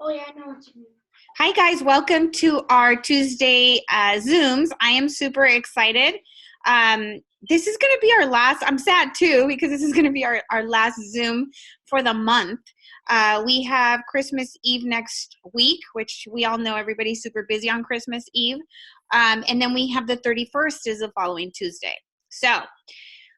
Oh yeah, I know what you mean. Hi guys, welcome to our Tuesday Zooms. I am super excited. This is going to be our last, I'm sad too, because this is going to be our last Zoom for the month. We have Christmas Eve next week, which we all know everybody's super busy on Christmas Eve. And then we have the 31st is the following Tuesday. So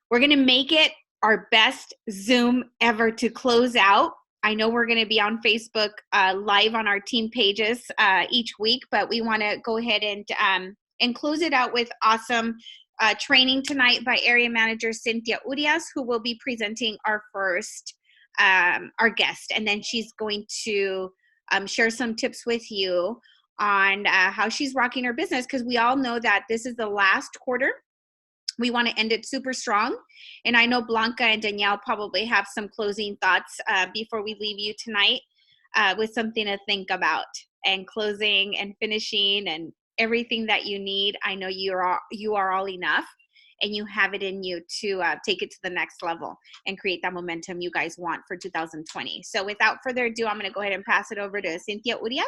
we're going to make it our best Zoom ever to close out. I know we're going to be on Facebook live on our team pages each week, but we want to go ahead and close it out with awesome training tonight by Area Manager Cynthia Urias, who will be presenting our first, our guest. And then she's going to share some tips with you on how she's rocking her business, because we all know that this is the last quarter. We want to end it super strong. And I know Blanca and Danielle probably have some closing thoughts before we leave you tonight with something to think about and closing and finishing and everything that you need. I know you are all enough and you have it in you to take it to the next level and create that momentum you guys want for 2020. So without further ado, I'm going to go ahead and pass it over to Cynthia Urias.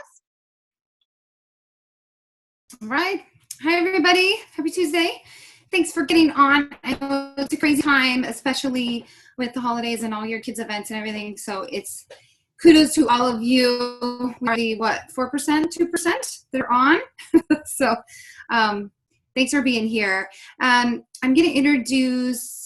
All right. Hi, everybody. Happy Tuesday. Thanks for getting on. I know it's a crazy time, especially with the holidays and all your kids' events and everything. So it's kudos to all of you. We are the, 4%, 2% they're on. So thanks for being here. I'm going to introduce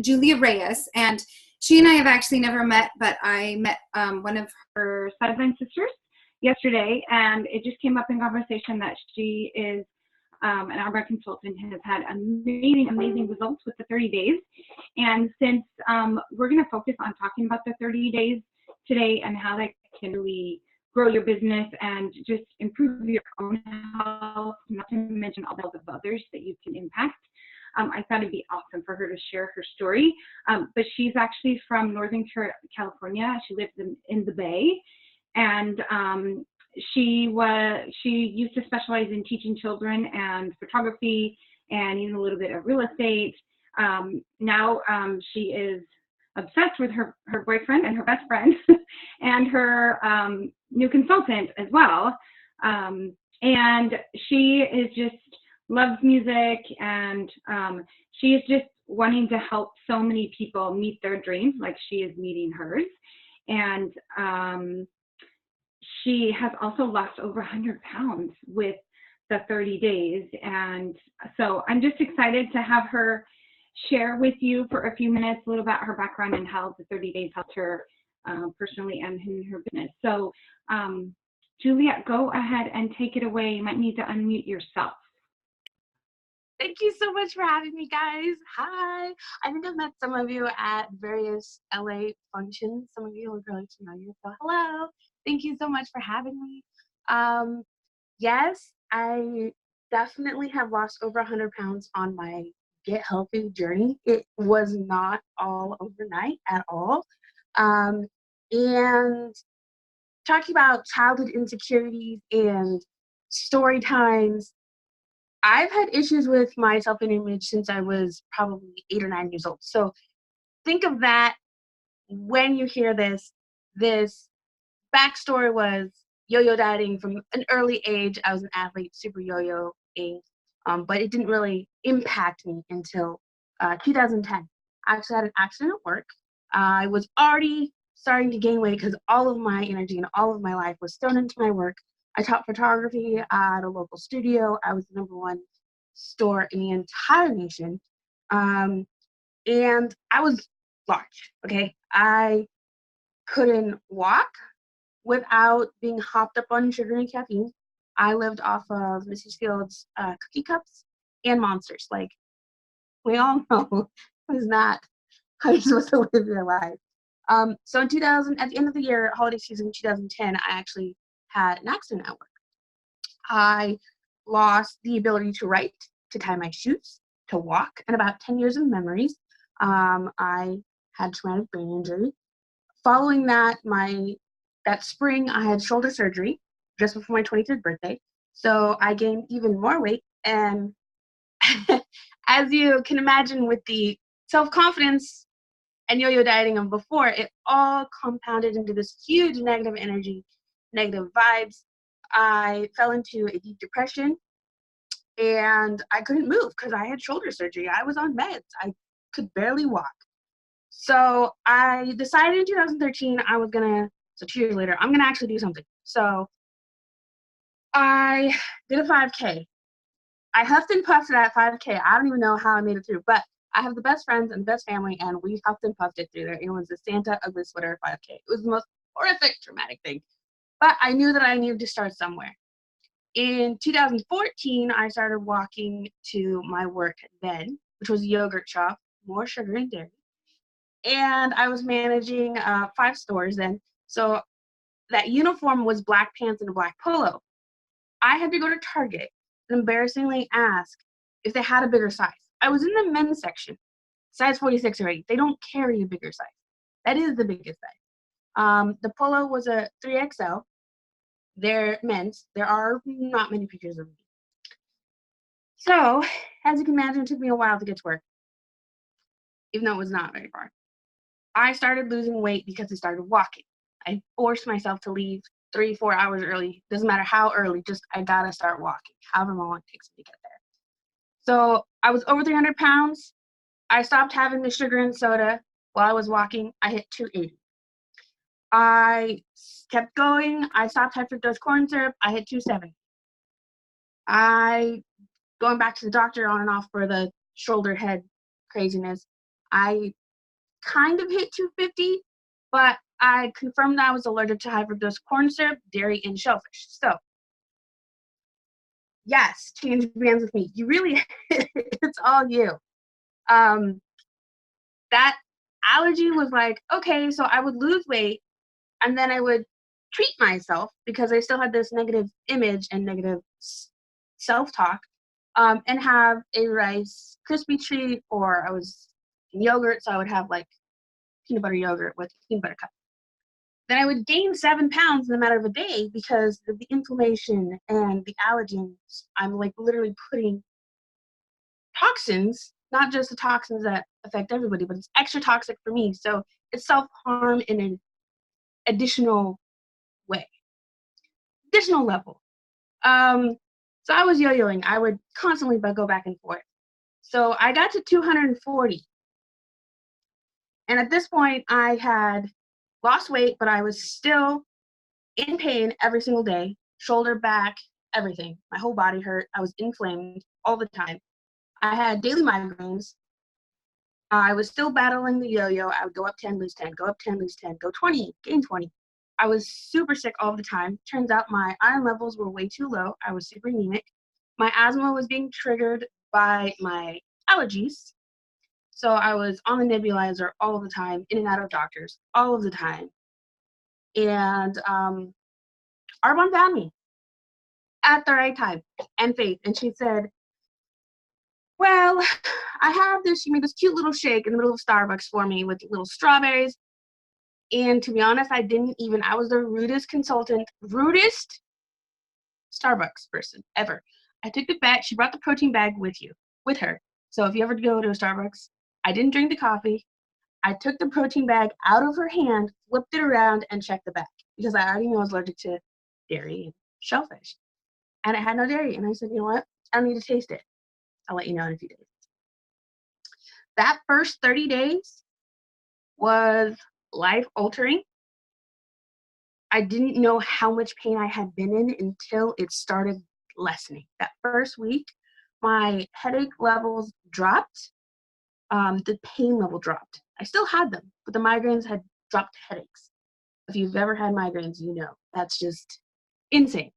Julia Reyes. And she and I have actually never met, but I met one of her sideline sisters yesterday. And it just came up in conversation that she is an Arbor consultant and has had amazing results with the 30 days. And since we're going to focus on talking about the 30 days today and how that can really grow your business and just improve your own health, not to mention all the health of others that you can impact, I thought it'd be awesome for her to share her story. But she's actually from Northern California. She lives in the Bay. And she used to specialize in teaching children and photography and even a little bit of real estate. Now she is obsessed with her boyfriend and her best friend and her new consultant as well. And she is just loves music, and she is just wanting to help so many people meet their dreams like she is meeting hers. And she has also lost over 100 pounds with the 30 days. And so I'm just excited to have her share with you for a few minutes a little about her background and how the 30 days helped her personally and in her business. So Juliet, go ahead and take it away. You might need to unmute yourself. Thank you so much for having me, guys. Hi. I think I've met some of you at various LA functions. Some of you are really familiar. So hello. Thank you so much for having me. Yes, I definitely have lost over 100 pounds on my Get Healthy journey. It was not all overnight at all. And talking about childhood insecurities and story times, I've had issues with my self-image since I was probably 8 or 9 years old. So think of that when you hear this. This backstory was yo-yo dieting from an early age. I was an athlete, super yo-yo-ing, but it didn't really impact me until 2010. I actually had an accident at work. I was already starting to gain weight because all of my energy and all of my life was thrown into my work. I taught photography at a local studio. I was the #1 store in the entire nation. And I was large, okay? I couldn't walk without being hopped up on sugar and caffeine. I lived off of Mrs. Field's cookie cups and Monsters. Like, we all know it's not how you're supposed to live your life. So in 2000, at the end of the year, holiday season 2010, I actually had an accident at work. I lost the ability to write, to tie my shoes, to walk, and about 10 years of memories. I had traumatic brain injury. Following that, that spring, I had shoulder surgery just before my 23rd birthday. So I gained even more weight. And as you can imagine, with the self-confidence and yo-yo dieting of before, it all compounded into this huge negative energy negative vibes. I fell into a deep depression, and I couldn't move because I had shoulder surgery. I was on meds. I could barely walk. So I decided in 2013 I was gonna, so 2 years later, I'm gonna actually do something. So I did a 5K. I huffed and puffed that 5K. I don't even know how I made it through, but I have the best friends and the best family, and we huffed and puffed it through there. It was the Santa Ugly Sweater 5K. It was the most horrific, traumatic thing. But I knew that I needed to start somewhere. In 2014, I started walking to my work then, which was a yogurt shop, more sugar and dairy. And I was managing 5 stores then. So that uniform was black pants and a black polo. I had to go to Target and embarrassingly ask if they had a bigger size. I was in the men's section, size 46 already. They don't carry a bigger size. That is the biggest size. The polo was a 3XL. They're men's. There are not many pictures of me. So, as you can imagine, it took me a while to get to work, even though it was not very far. I started losing weight because I started walking. I forced myself to leave 3-4 hours early. Doesn't matter how early, just I gotta start walking, however long it takes me to get there. So I was over 300 pounds. I stopped having the sugar and soda while I was walking. I hit 280. I kept going. I stopped high fructose corn syrup. I hit 270. I going back to the doctor on and off for the shoulder head craziness. I kind of hit 250, but I confirmed that I was allergic to high fructose corn syrup, dairy, and shellfish. So, yes, change brands with me. You really, it's all you. That allergy was like, okay, so I would lose weight and then I would treat myself because I still had this negative image and negative self-talk, and have a Rice Krispie treat, or I was in yogurt, so I would have like peanut butter yogurt with peanut butter cup. Then I would gain 7 pounds in a matter of a day because of the inflammation and the allergens. I'm like literally putting toxins, not just the toxins that affect everybody, but it's extra toxic for me. So it's self-harm in an additional way, additional level. So I was yo-yoing. I would constantly go back and forth. So I got to 240. And at this point, I had lost weight, but I was still in pain every single day, shoulder, back, everything. My whole body hurt. I was inflamed all the time. I had daily migraines. I was still battling the yo-yo. I would go up 10, lose 10, go up 10, lose 10, go 20, gain 20. I was super sick all the time. Turns out my iron levels were way too low. I was super anemic. My asthma was being triggered by my allergies. So I was on the nebulizer all of the time, in and out of doctors all of the time. And Arbonne found me at the right time, and Faith. And she said, well, I have this, she made this cute little shake in the middle of Starbucks for me with little strawberries. And to be honest, I was the rudest Starbucks person ever. I took the bag, she brought the protein bag with her. So if you ever go to a Starbucks, I didn't drink the coffee. I took the protein bag out of her hand, flipped it around, and checked the back because I already knew I was allergic to dairy and shellfish. And it had no dairy. And I said, you know what? I don't need to taste it. I'll let you know in a few days. That first 30 days was life altering. I didn't know how much pain I had been in until it started lessening. That first week, my headache levels dropped. The pain level dropped. I still had them, but the migraines had dropped headaches. If you've ever had migraines, you know that's just insane.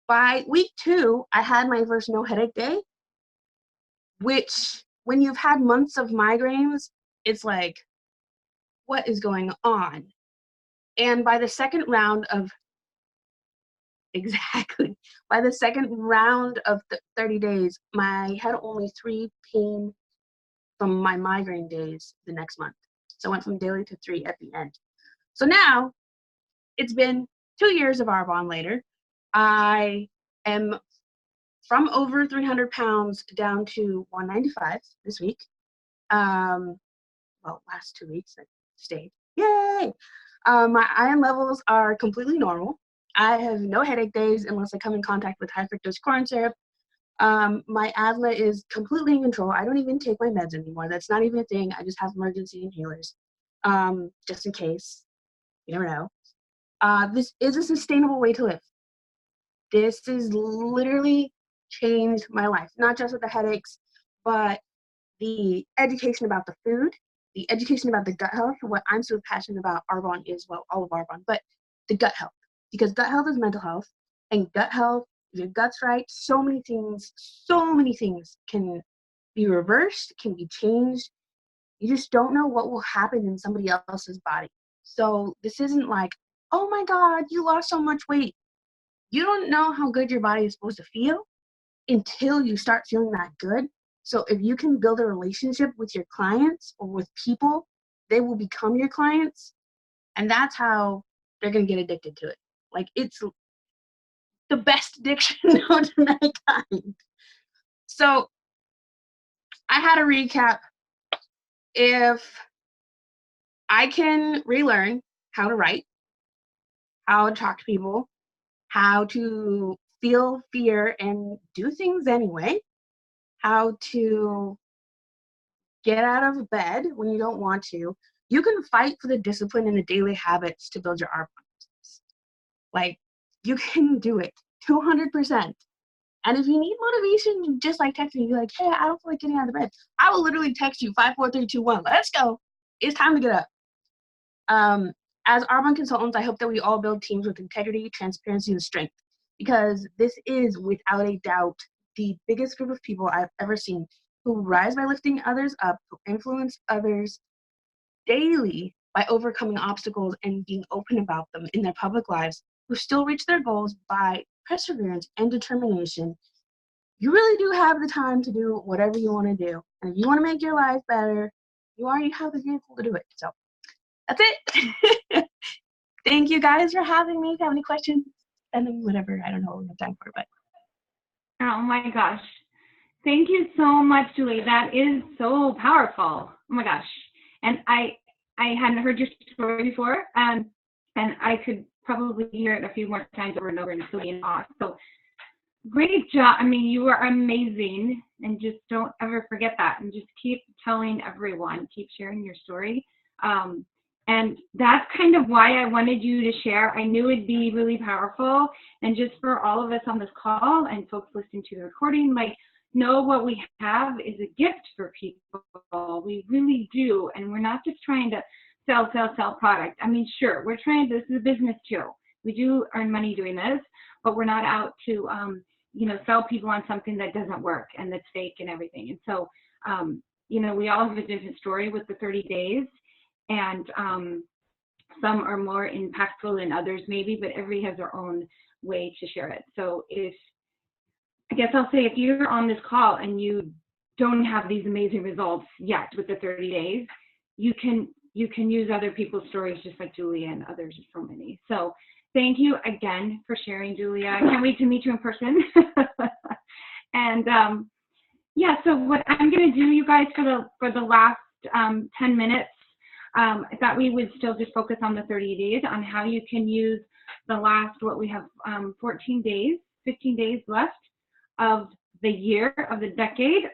By week 2, I had my first no headache day, which when you've had months of migraines, it's like, what is going on? And by the second round of by the second round of 30 days, I had only 3 pain from my migraine days the next month. So I went from daily to 3 at the end. So now it's been 2 years of Arbonne later. I am from over 300 pounds down to 195 this week. Last 2 weeks I stayed. Yay! My iron levels are completely normal. I have no headache days unless I come in contact with high fructose corn syrup. My asthma is completely in control. I don't even take my meds anymore. That's not even a thing. I just have emergency inhalers, just in case. You never know. This is a sustainable way to live. This has literally changed my life, not just with the headaches, but the education about the food, the education about the gut health. What I'm so passionate about Arbonne is, well, all of Arbonne, but the gut health, because gut health is mental health, and gut health, if your gut's right, so many things can be reversed, can be changed. You just don't know what will happen in somebody else's body. So this isn't like, oh my God, you lost so much weight. You don't know how good your body is supposed to feel until you start feeling that good. So if you can build a relationship with your clients or with people, they will become your clients. And that's how they're going to get addicted to it. Like, it's the best addiction known to mankind. So I had a recap. If I can relearn how to write, how to talk to people, how to feel fear and do things anyway, how to get out of bed when you don't want to, you can fight for the discipline and the daily habits to build your Arbonne business. Like, you can do it 200%. And if you need motivation, just like text me, be like, hey, I don't feel like getting out of bed. I will literally text you 5, 4, 3, 2, 1. Let's go. It's time to get up. As Arbonne consultants, I hope that we all build teams with integrity, transparency, and strength, because this is, without a doubt, the biggest group of people I've ever seen who rise by lifting others up, who influence others daily by overcoming obstacles and being open about them in their public lives, who still reach their goals by perseverance and determination. You really do have the time to do whatever you want to do. And if you want to make your life better, you already have the vehicle to do it. So that's it. Thank you guys for having me. If you have any questions, send them, whatever. I don't know what we have time for, but. Oh my gosh. Thank you so much, Julie. That is so powerful. Oh my gosh. And I hadn't heard your story before, and I could probably hear it a few more times over and over and still be in awe. So great job. I mean, you are amazing, and just don't ever forget that, and just keep telling everyone, keep sharing your story. And that's kind of why I wanted you to share. I knew it'd be really powerful, and just for all of us on this call and folks listening to the recording, like, know what we have is a gift for people. We really do. And we're not just trying to sell product. I mean, sure, we're trying, this is a business too. We do earn money doing this, but we're not out to, sell people on something that doesn't work and that's fake and everything. And so, we all have a different story with the 30 days, and some are more impactful than others maybe, but everybody has their own way to share it. So I guess I'll say, if you're on this call and you don't have these amazing results yet with the 30 days, you can use other people's stories, just like Julia and others, so many. So thank you again for sharing, Julia. I can't wait to meet you in person. And so what I'm going to do, you guys, for the last 10 minutes, I thought we would still just focus on the 30 days, on how you can use the last, what we have, 15 days left of the year, of the decade,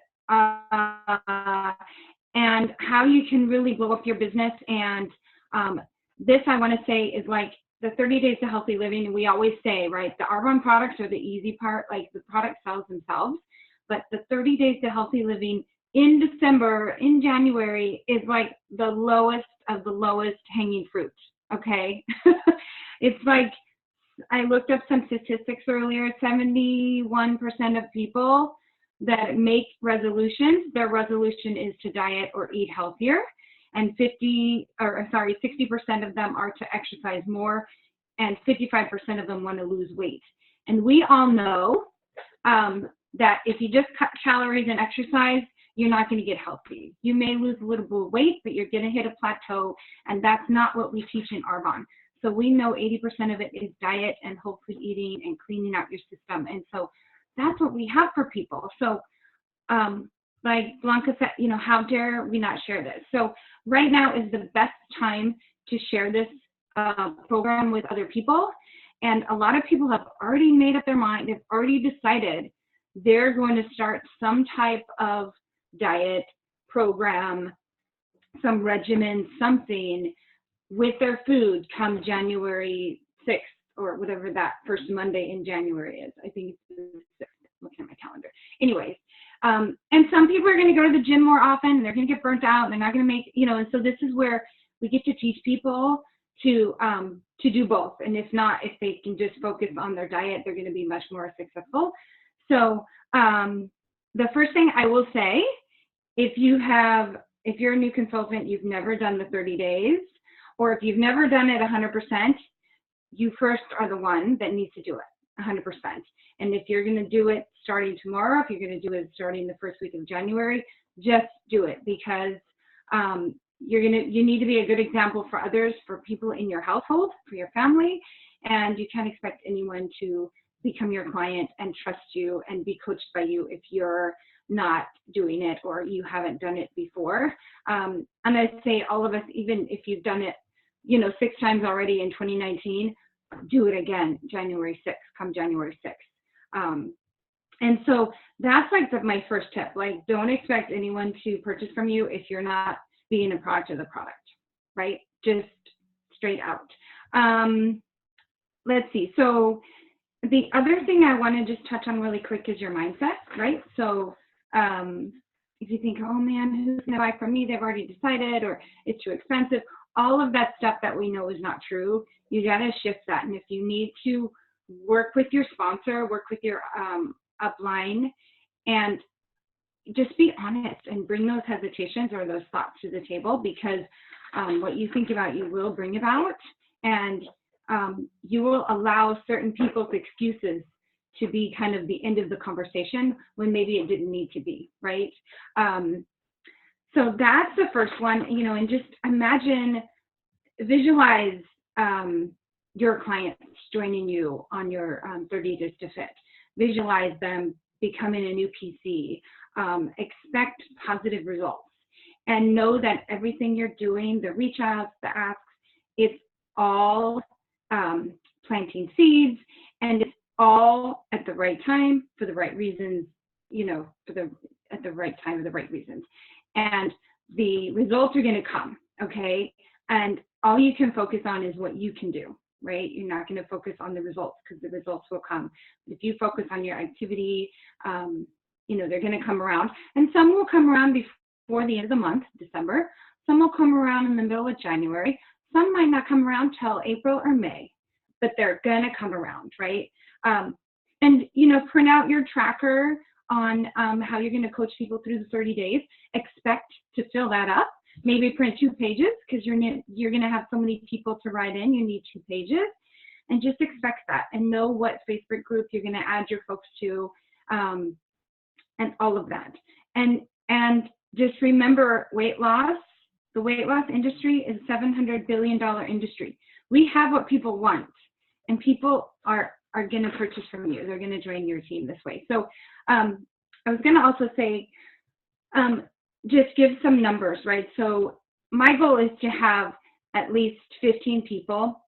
and how you can really blow up your business. And this, I want to say, is like the 30 days to healthy living. We always say, right, the Arbonne products are the easy part, like the product sells themselves, but the 30 days to healthy living in December, in January, is like the lowest of the lowest hanging fruit, okay? It's like, I looked up some statistics earlier. 71% of people that make resolutions, their resolution is to diet or eat healthier, and 60% of them are to exercise more, and 55% of them want to lose weight. And we all know that if you just cut calories and exercise, you're not going to get healthy. You may lose a little bit of weight, but you're going to hit a plateau, and that's not what we teach in Arbonne. So we know 80% of it is diet and whole food eating and cleaning out your system. And so that's what we have for people. So like Blanca said, how dare we not share this? So right now is the best time to share this program with other people. And a lot of people have already made up their mind. They've already decided they're going to start some type of diet program, some regimen, something with their food come January 6th or whatever that first Monday in January is. I think it's the 6th, looking at my calendar. Anyways, and some people are going to go to the gym more often, and they're going to get burnt out, and they're not going to make, and so this is where we get to teach people to do both. And if not, if they can just focus on their diet, they're going to be much more successful. So the first thing I will say, if you're a new consultant, you've never done the 30 days, or if you've never done it 100%, you first are the one that needs to do it 100%. And if you're going to do it starting tomorrow, if you're going to do it starting the first week of January, just do it, because you need to be a good example for others, for people in your household, for your family, and you can't expect anyone to become your client and trust you and be coached by you if you're not doing it or you haven't done it before. And I'd say all of us, even if you've done it, 6 times already in 2019, do it again January 6th, come January 6th. And so that's like my first tip. Like, don't expect anyone to purchase from you if you're not being a product of the product, right? Just straight out. Let's see. So the other thing I want to just touch on really quick is your mindset, right? So if you think, oh man, who's going to buy from me? They've already decided, or it's too expensive. All of that stuff that we know is not true. You got to shift that. And if you need to work with your sponsor, work with your upline, and just be honest and bring those hesitations or those thoughts to the table, because what you think about, you will bring about, and you will allow certain people's excuses to be kind of the end of the conversation when maybe it didn't need to be, right? So that's the first one, and just imagine, visualize your clients joining you on your 30 Days to Fit. Visualize them becoming a new PC. Expect positive results, and know that everything you're doing, the reach outs, the asks, it's all planting seeds, and it's all at the right time for the right reasons, at the right time for the right reasons. And the results are going to come, okay? And all you can focus on is what you can do, right? You're not going to focus on the results, because the results will come. If you focus on your activity, they're going to come around. And some will come around before the end of the month, December. Some will come around in the middle of January. Some might not come around till April or May, but they're going to come around, right? And print out your tracker on how you're going to coach people through the 30 days. Expect to fill that up. Maybe print 2 pages, because you're going to have so many people to write in. You need 2 pages, and just expect that, and know what Facebook group you're going to add your folks to, and all of that. And just remember, weight loss. The weight loss industry is a $700 billion industry. We have what people want, and people are going to purchase from you. They're going to join your team this way. So I was going to also say, just give some numbers, right? So my goal is to have at least 15 people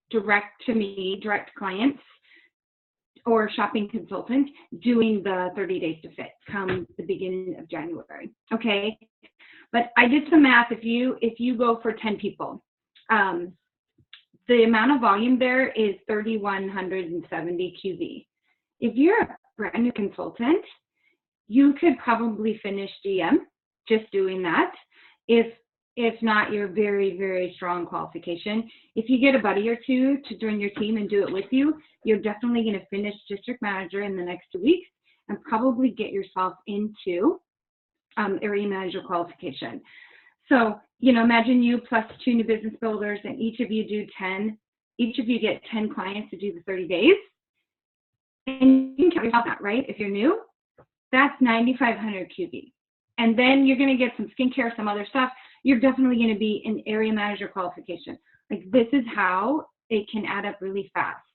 direct to me, direct clients or shopping consultant, doing the 30 Days to Fit come the beginning of January, okay? But I did some math. If you go for 10 people, the amount of volume there is 3,170 QV. If you're a brand new consultant, you could probably finish DM just doing that. If not, you're very, very strong qualification. If you get a buddy or 2 to join your team and do it with you, you're definitely going to finish district manager in the next 2 weeks and probably get yourself into area manager qualification. So, imagine you plus 2 new business builders, and each of you get 10 clients to do the 30 days. And you can count yourself out, right? If you're new, that's 9,500 QV. And then you're going to get some skincare, some other stuff. You're definitely going to be in area manager qualification. Like, this is how it can add up really fast.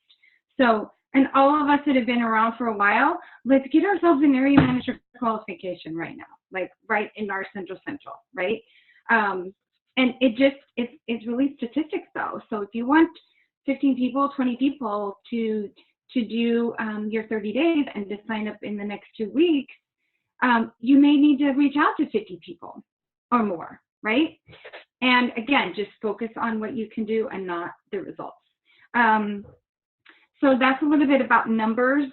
So, and all of us that have been around for a while, let's get ourselves in area manager qualification right now, like right in our central, right? And it's really statistics though. So if you want 15 people, 20 people to do your 30 days and to sign up in the next 2 weeks, you may need to reach out to 50 people or more, right? And again, just focus on what you can do and not the results. So that's a little bit about numbers.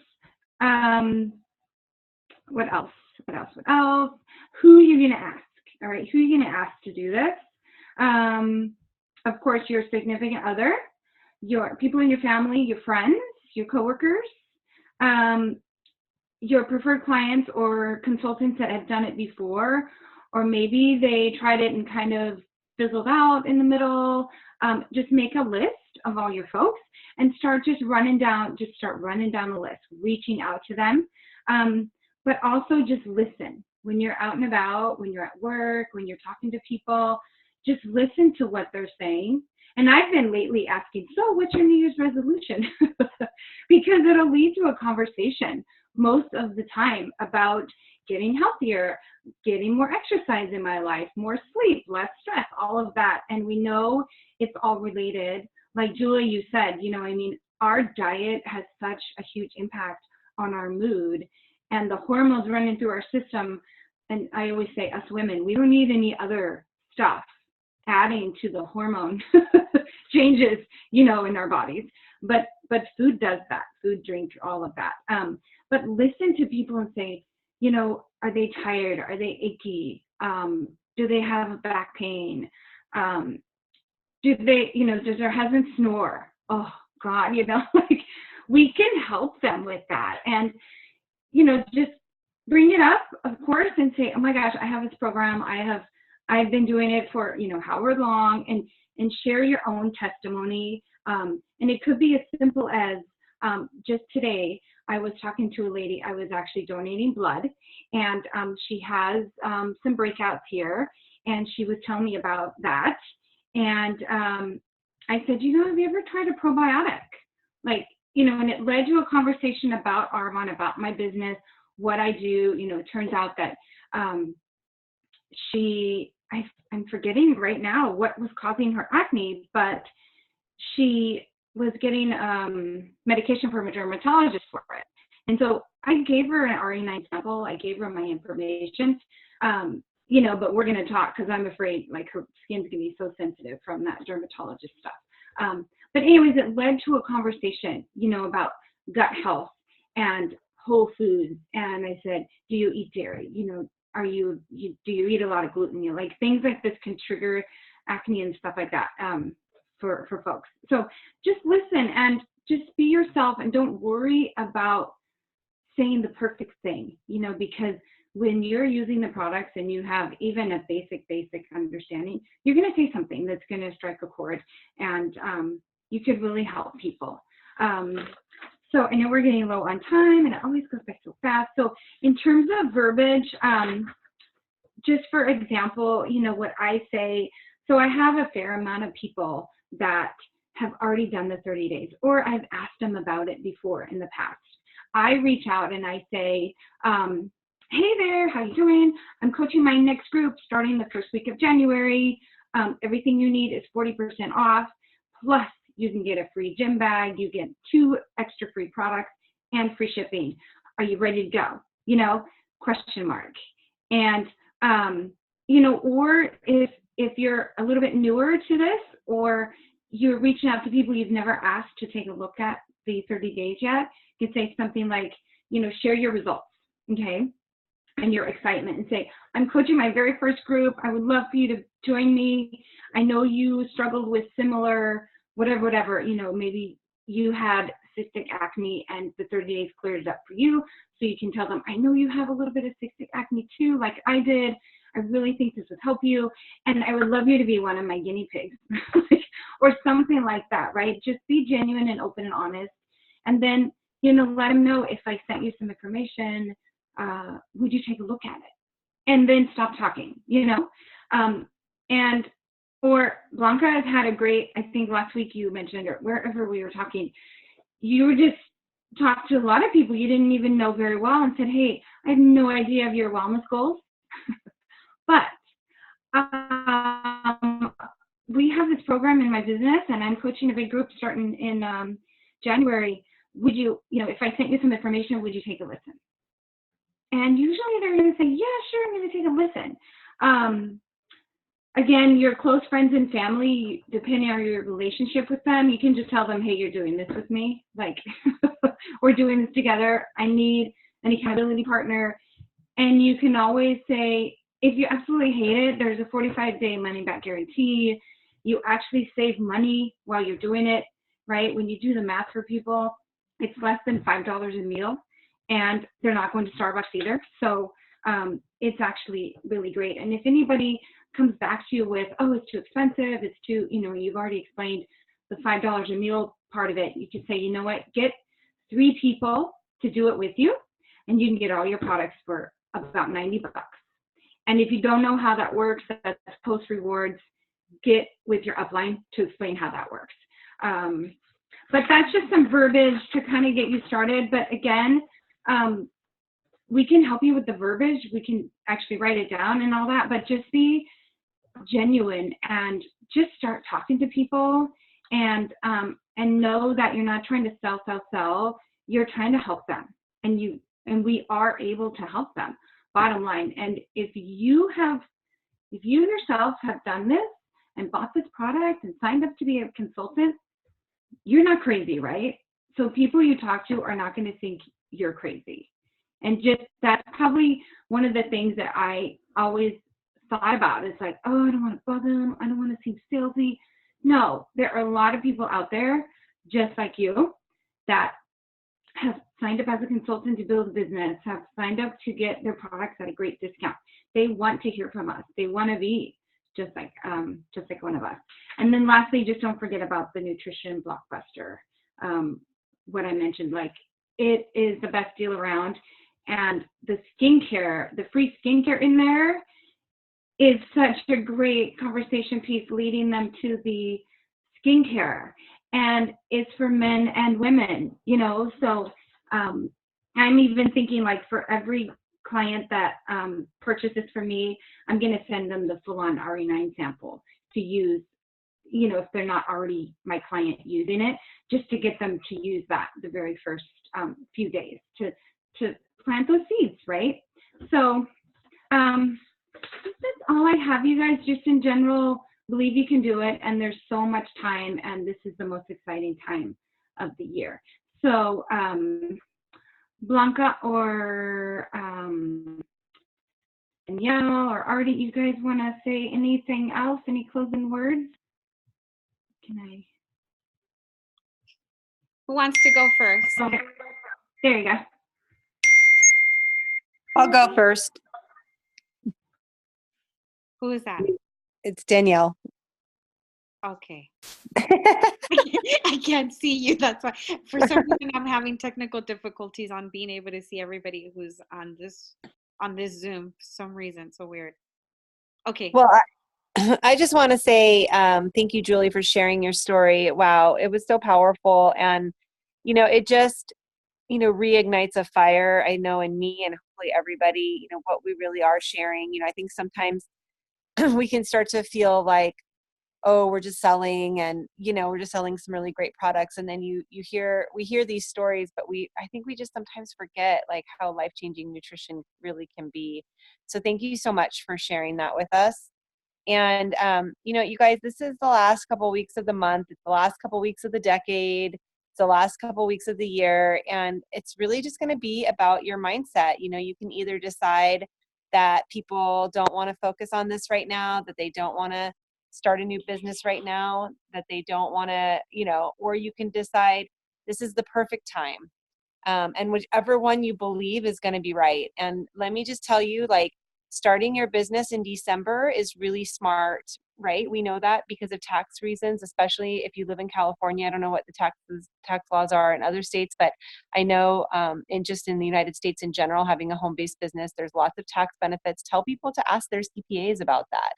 What else? Who are you going to ask? All right, who are you going to ask to do this? Of course, your significant other, your people in your family, your friends, your coworkers, your preferred clients or consultants that have done it before, or maybe they tried it and kind of fizzled out in the middle. Just make a list of all your folks and start running down the list, reaching out to them. But also just listen. When you're out and about, when you're at work, when you're talking to people, just listen to what they're saying. And I've been lately asking, so what's your New Year's resolution? Because it'll lead to a conversation most of the time about getting healthier, getting more exercise in my life, more sleep, less stress, all of that. And we know it's all related. Like Julia, you said, our diet has such a huge impact on our mood and the hormones running through our system. And I always say, us women, we don't need any other stuff adding to the hormone changes, in our bodies. But food does that. Food, drink, all of that. But listen to people and say, are they tired? Are they achy? Do they have back pain? Do they, does their husband snore? Oh God, like we can help them with that. And, just bring it up, of course, and say, oh my gosh, I have this program. I've been doing it for, however long, and share your own testimony. And it could be as simple as just today, I was talking to a lady. I was actually donating blood, and she has some breakouts here, and she was telling me about that. And I said, have you ever tried a probiotic? Like, and it led to a conversation about Arvon, about my business, what I do. It turns out that I'm forgetting right now what was causing her acne, but she was getting medication from a dermatologist for it. And so I gave her an RE9 sample. I gave her my information, but we're going to talk because I'm afraid like her skin's going to be so sensitive from that dermatologist stuff. But anyways, it led to a conversation, about gut health and whole foods. And I said, do you eat dairy? Do you eat a lot of gluten? Like things like this can trigger acne and stuff like that for folks. So just listen and just be yourself and don't worry about saying the perfect thing, because when you're using the products and you have even a basic understanding, you're going to say something that's going to strike a chord, and you could really help people. So I know we're getting low on time, and it always goes by so fast. So in terms of verbiage, just for example, what I say, so I have a fair amount of people that have already done the 30 days, or I've asked them about it before in the past. I reach out and I say, hey there, how you doing? I'm coaching my next group starting the first week of January. Everything you need is 40% off, plus you can get a free gym bag, you get 2 extra free products and free shipping. Are you ready to go? Question mark. And, or if you're a little bit newer to this, or you're reaching out to people you've never asked to take a look at the 30 days yet, you can say something like, share your results, okay? And your excitement, and say, I'm coaching my very first group. I would love for you to join me. I know you struggled with similar, whatever, maybe you had cystic acne and the 30 days cleared it up for you. So you can tell them, I know you have a little bit of cystic acne too, like I did. I really think this would help you. And I would love you to be one of my guinea pigs or something like that, right? Just be genuine and open and honest. And then, let them know, if I sent you some information, would you take a look at it? And then stop talking, or Blanca has had a great, I think last week you mentioned, or wherever we were talking, you just talked to a lot of people you didn't even know very well and said, hey, I have no idea of your wellness goals, but we have this program in my business, and I'm coaching a big group starting in January. Would you, if I sent you some information, would you take a listen? And usually they're going to say, yeah, sure, I'm going to take a listen. Again, your close friends and family, depending on your relationship with them, you can just tell them, hey, you're doing this with me. Like, we're doing this together. I need an accountability partner. And you can always say, if you absolutely hate it, there's a 45-day money-back guarantee. You actually save money while you're doing it, right? When you do the math for people, it's less than $5 a meal, and they're not going to Starbucks either. So it's actually really great. And if anybody comes back to you with, oh, it's too expensive, it's too, you've already explained the $5 a meal part of it, you can say, you know what, get 3 people to do it with you, and you can get all your products for about $90. And if you don't know how that works, that's post rewards, get with your upline to explain how that works. But that's just some verbiage to kind of get you started. But again, we can help you with the verbiage. We can actually write it down and all that, but just be genuine and just start talking to people, and know that you're not trying to sell. You're trying to help them, and we are able to help them, bottom line. And if you yourself have done this and bought this product and signed up to be a consultant, you're not crazy, right? So people you talk to are not going to think you're crazy. And just that's probably one of the things that I always thought about. It's like, oh, I don't want to bug them. I don't want to seem salesy. No, there are a lot of people out there just like you that have signed up as a consultant to build a business, have signed up to get their products at a great discount. They want to hear from us. They want to be just like one of us. And then lastly, just don't forget about the nutrition blockbuster. What I mentioned, like, it is the best deal around. And the skincare, the free skincare in there is such a great conversation piece leading them to the skincare. And it's for men and women, so I'm even thinking, like, for every client that purchases from me, I'm going to send them the full-on RE9 sample to use, if they're not already my client using it, just to get them to use that the very first few days to plant those seeds, right? So that's all I have, you guys. Just in general, believe you can do it, and there's so much time, and this is the most exciting time of the year. So Blanca or Danielle or Artie, you guys want to say anything else? Any closing words? Who wants to go first? Okay. There you go. I'll go first. Who is that? It's Danielle. Okay. I can't see you. That's why. For some reason, I'm having technical difficulties on being able to see everybody who's on this Zoom. For some reason, so weird. Okay. Well, I just want to say thank you, Julie, for sharing your story. Wow, it was so powerful, and it just reignites a fire. I know in me and hopefully everybody. What we really are sharing. I think sometimes we can start to feel like, oh, we're just selling, and we're just selling some really great products, and then we hear these stories, but I think we just sometimes forget, like, how life-changing nutrition really can be. So thank you so much for sharing that with us. And you guys, this is the last couple weeks of the month. It's the last couple weeks of the decade. It's the last couple weeks of the year, and it's really just going to be about your mindset. You can either decide that people don't want to focus on this right now, that they don't want to start a new business right now, that they don't want to, or you can decide this is the perfect time. And whichever one you believe is going to be right. And let me just tell you, like, starting your business in December is really smart, right? We know that because of tax reasons, especially if you live in California. I don't know what the tax laws are in other states, but I know in the United States in general, having a home-based business, there's lots of tax benefits. Tell people to ask their CPAs about that.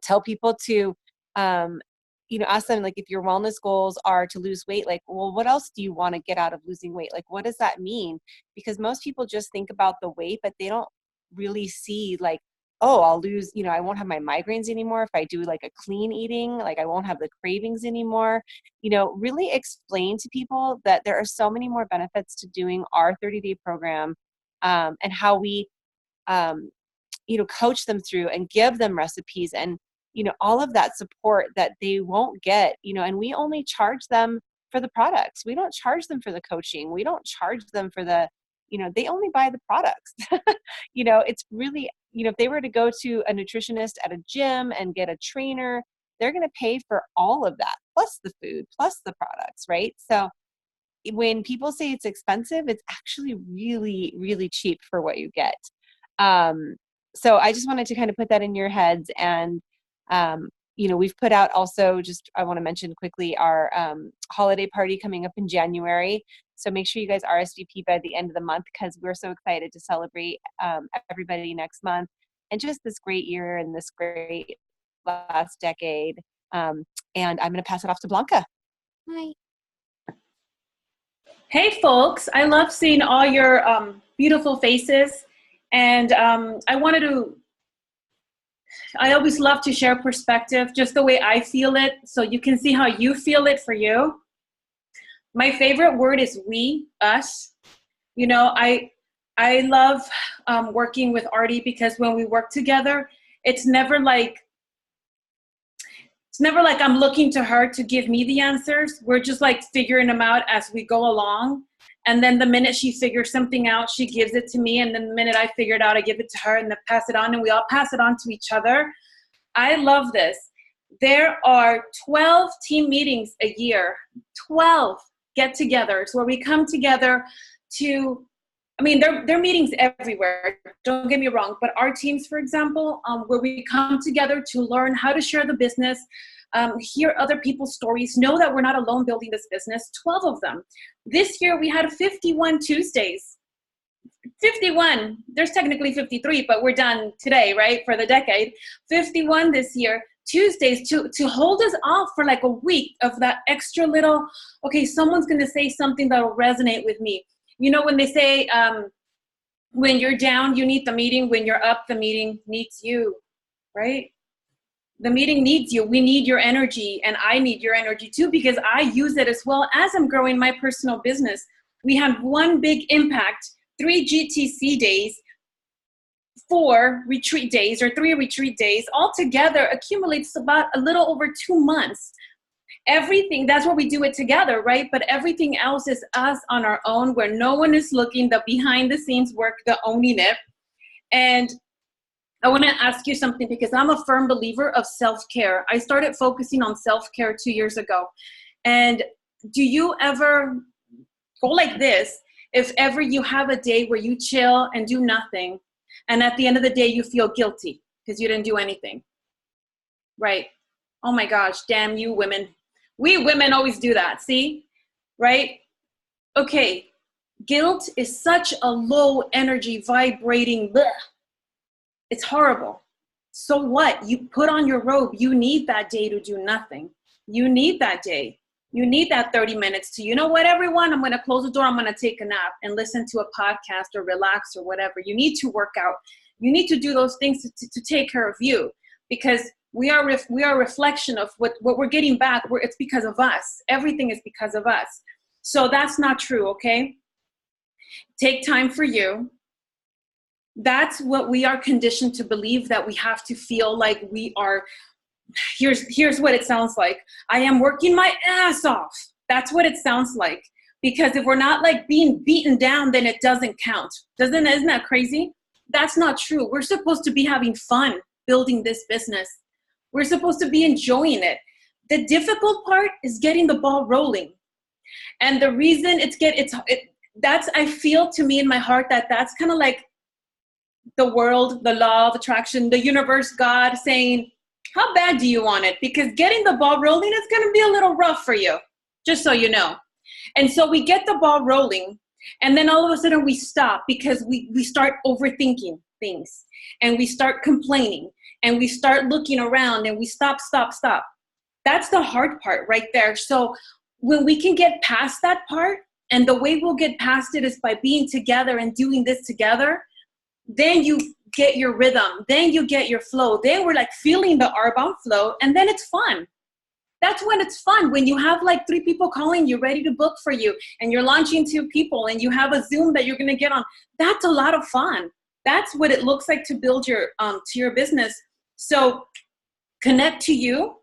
Tell people to, ask them, like, if your wellness goals are to lose weight, like, well, what else do you want to get out of losing weight? Like, what does that mean? Because most people just think about the weight, but they don't really see, like, oh, I'll lose, I won't have my migraines anymore if I do like a clean eating, like I won't have the cravings anymore. Really explain to people that there are so many more benefits to doing our 30-day program, and how we, coach them through and give them recipes and, all of that support that they won't get, and we only charge them for the products. We don't charge them for the coaching. We don't charge them for they only buy the products. It's really, if they were to go to a nutritionist at a gym and get a trainer, they're going to pay for all of that, plus the food, plus the products, right? So when people say it's expensive, it's actually really, really cheap for what you get. So I just wanted to kind of put that in your heads. And, we've put out also, I want to mention quickly, our holiday party coming up in January. So make sure you guys RSVP by the end of the month, because we're so excited to celebrate everybody next month and just this great year and this great last decade. And I'm going to pass it off to Blanca. Hi. Hey folks, I love seeing all your beautiful faces, and I always love to share perspective just the way I feel it, so you can see how you feel it for you. My favorite word is we, us. I love working with Artie, because when we work together, it's never like I'm looking to her to give me the answers. We're just like figuring them out as we go along. And then the minute she figures something out, she gives it to me. And then the minute I figure it out, I give it to her and then pass it on. And we all pass it on to each other. I love this. There are 12 team meetings a year, 12 get-togethers where we come together to, there are meetings everywhere, don't get me wrong, but our teams, for example, where we come together to learn how to share the business, hear other people's stories, know that we're not alone building this business, 12 of them. This year we had 51 Tuesdays. 51, there's technically 53, but we're done today, right, for the decade. 51 this year, Tuesdays, to hold us off for like a week of that extra little, okay, someone's gonna say something that'll resonate with me. When they say, when you're down, you need the meeting. When you're up, the meeting needs you, right? The meeting needs you. We need your energy, and I need your energy too, because I use it as well as I'm growing my personal business. We had one big impact, 3 GTC days, 4 retreat days, or 3 retreat days, all together accumulates about a little over 2 months. Everything, that's where we do it together, right? But everything else is us on our own, where no one is looking, the behind the scenes work, the owning it. And I want to ask you something, because I'm a firm believer of self-care. I started focusing on self-care 2 years ago. And do you ever go like this? If ever you have a day where you chill and do nothing, and at the end of the day you feel guilty because you didn't do anything, right? Oh my gosh, damn you women. We women always do that, see? Right? Okay, guilt is such a low energy vibrating, bleh. It's horrible. So what? You put on your robe. You need that day to do nothing. You need that day. You need that 30 minutes to, you know what, everyone? I'm going to close the door. I'm going to take a nap and listen to a podcast or relax or whatever. You need to work out. You need to do those things to take care of you, because we are a reflection of what we're getting back. It's because of us. Everything is because of us. So that's not true, okay? Take time for you. That's what we are conditioned to believe, that we have to feel like we are. Here's what it sounds like. I am working my ass off. That's what it sounds like. Because if we're not like being beaten down, then it doesn't count. Isn't that crazy? That's not true. We're supposed to be having fun building this business. We're supposed to be enjoying it. The difficult part is getting the ball rolling. And the reason I feel to me in my heart that that's kind of like the world, the law of attraction, the universe, God saying, how bad do you want it? Because getting the ball rolling is going to be a little rough for you, just so you know. And so we get the ball rolling, and then all of a sudden we stop because we start overthinking things, and we start complaining, and we start looking around, and we stop. That's the hard part right there. So when we can get past that part, and the way we'll get past it is by being together and doing this together, then get your rhythm, then you get your flow, then we're like feeling the R-bound flow, and then it's fun. That's when it's fun, when you have like 3 people calling you ready to book for you, and you're launching 2 people, and you have a Zoom that you're going to get on. That's a lot of fun. That's what it looks like to build your to your business. So connect to you,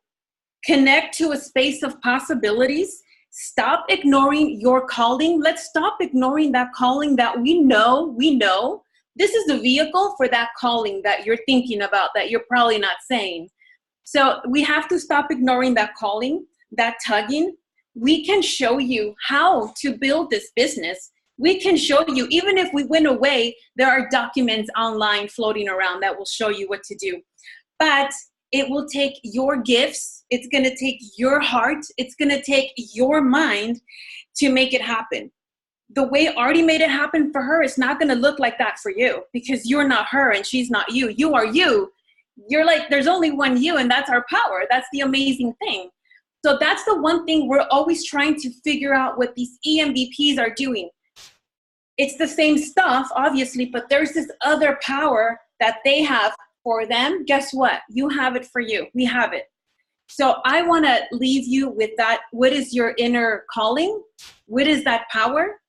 connect to a space of possibilities. Stop ignoring your calling. Let's stop ignoring that calling that we know. This is the vehicle for that calling that you're thinking about, that you're probably not saying. So we have to stop ignoring that calling, that tugging. We can show you how to build this business. We can show you, even if we went away, there are documents online floating around that will show you what to do. But it will take your gifts. It's going to take your heart. It's going to take your mind to make it happen. The way Artie made it happen for her is not going to look like that for you, because you're not her and she's not you. You are you. You're like, there's only one you, and that's our power. That's the amazing thing. So that's the one thing we're always trying to figure out what these EMVPs are doing. It's the same stuff, obviously, but there's this other power that they have for them. Guess what? You have it for you. We have it. So I want to leave you with that. What is your inner calling? What is that power?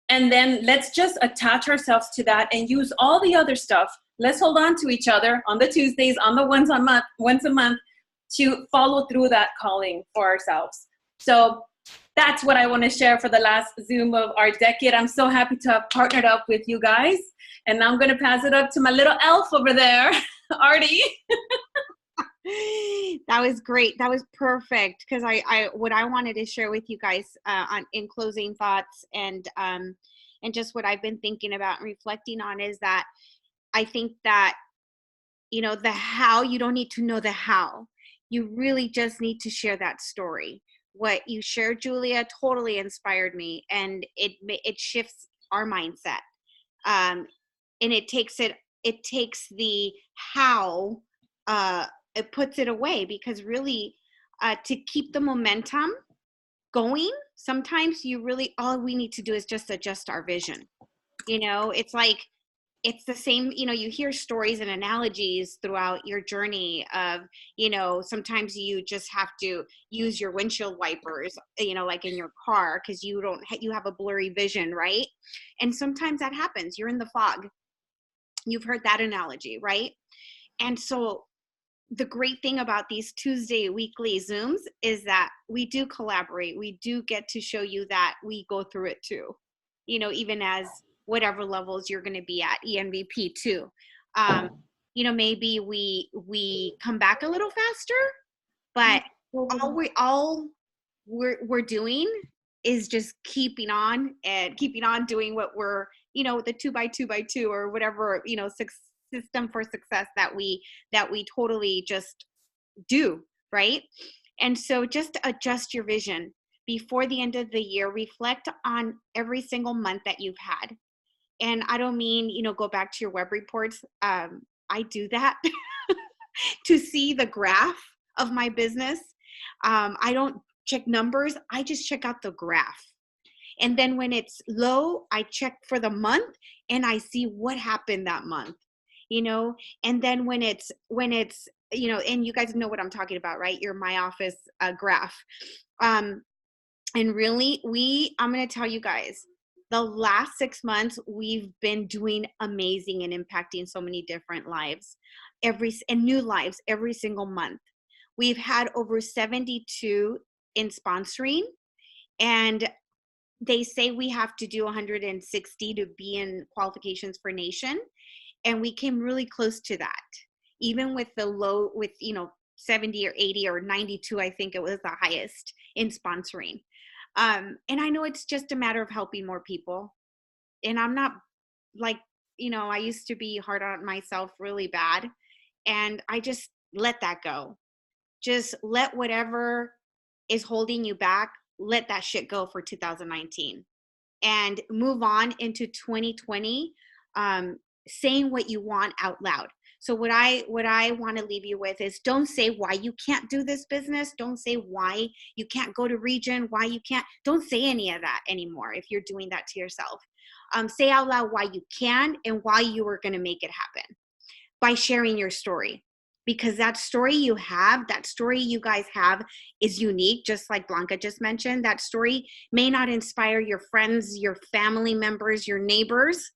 And then let's just attach ourselves to that and use all the other stuff. Let's hold on to each other on the Tuesdays, on the once a month to follow through that calling for ourselves. So that's what I want to share for the last Zoom of our decade. I'm so happy to have partnered up with you guys. And now I'm going to pass it up to my little elf over there, Artie. That was great. That was perfect. Because what I wanted to share with you guys in closing thoughts and just what I've been thinking about and reflecting on is that I think that, the how, you don't need to know the how. You really just need to share that story. What you shared, Julia, totally inspired me, and it shifts our mindset. And it takes the how, it puts it away, because really, to keep the momentum going, sometimes all we need to do is just adjust our vision. It's like, it's the same, you hear stories and analogies throughout your journey of, sometimes you just have to use your windshield wipers, like in your car, because you have a blurry vision, right? And sometimes that happens. You're in the fog. You've heard that analogy, right? And so the great thing about these Tuesday weekly Zooms is that we do collaborate. We do get to show you that we go through it too, even as whatever levels you're going to be at, EMVP too. Maybe we come back a little faster, but all we're doing is just keeping on doing what we're, the 2x2x2 or whatever, system for success that we totally just do, right? And so just adjust your vision before the end of the year. Reflect on every single month that you've had. And I don't mean, go back to your web reports. I do that to see the graph of my business. I don't check numbers. I just check out the graph. And then when it's low, I check for the month and I see what happened that month, and then when it's, and you guys know what I'm talking about, right? Your My Office graph. And really, I'm going to tell you guys, the last 6 months, we've been doing amazing and impacting so many different lives, and new lives every single month. We've had over 72 in sponsoring, and they say we have to do 160 to be in qualifications for Nation. And we came really close to that, even with the low, 70 or 80 or 92, I think it was the highest in sponsoring. And I know it's just a matter of helping more people. And I'm not like, I used to be hard on myself really bad. And I just let that go. Just let whatever is holding you back, let that shit go for 2019 and move on into 2020, saying what you want out loud. So what I want to leave you with is, don't say why you can't do this business. Don't say why you can't go to region, why you can't. Don't say any of that anymore if you're doing that to yourself. Say out loud why you can and why you are going to make it happen. by sharing your story, because that story you have, that story you guys have is unique. Just like Blanca just mentioned, that story may not inspire your friends, your family members, your neighbors,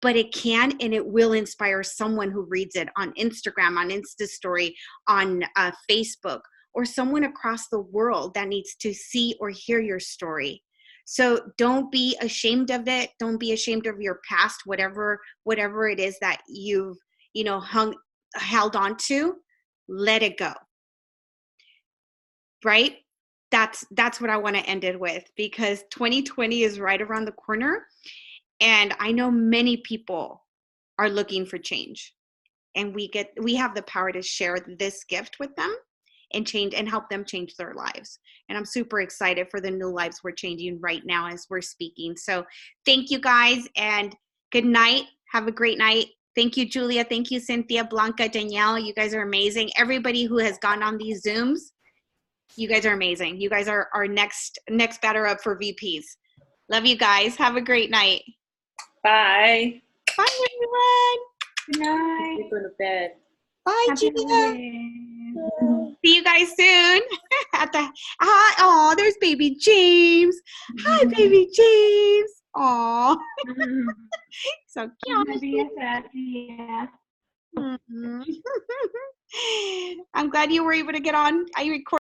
but it can, and it will inspire someone who reads it on Instagram, on Insta Story, on Facebook, or someone across the world that needs to see or hear your story. So don't be ashamed of it. Don't be ashamed of your past, whatever it is that you've, held on to. Let it go. Right? That's what I want to end it with, because 2020 is right around the corner. And I know many people are looking for change, and we have the power to share this gift with them and change and help them change their lives. And I'm super excited for the new lives we're changing right now as we're speaking. So thank you guys, and good night. Have a great night. Thank you, Julia. Thank you, Cynthia, Blanca, Danielle. You guys are amazing. Everybody who has gone on these Zooms, you guys are amazing. You guys are our next batter up for VPs. Love you guys. Have a great night. Bye. Bye, everyone. Good night. Go to bed. Bye, Happy Julia. holidays. See you guys soon. Oh, there's baby James. Hi, baby James. Aw. So cute. Yeah. Mhm. I'm glad you were able to get on. I recorded.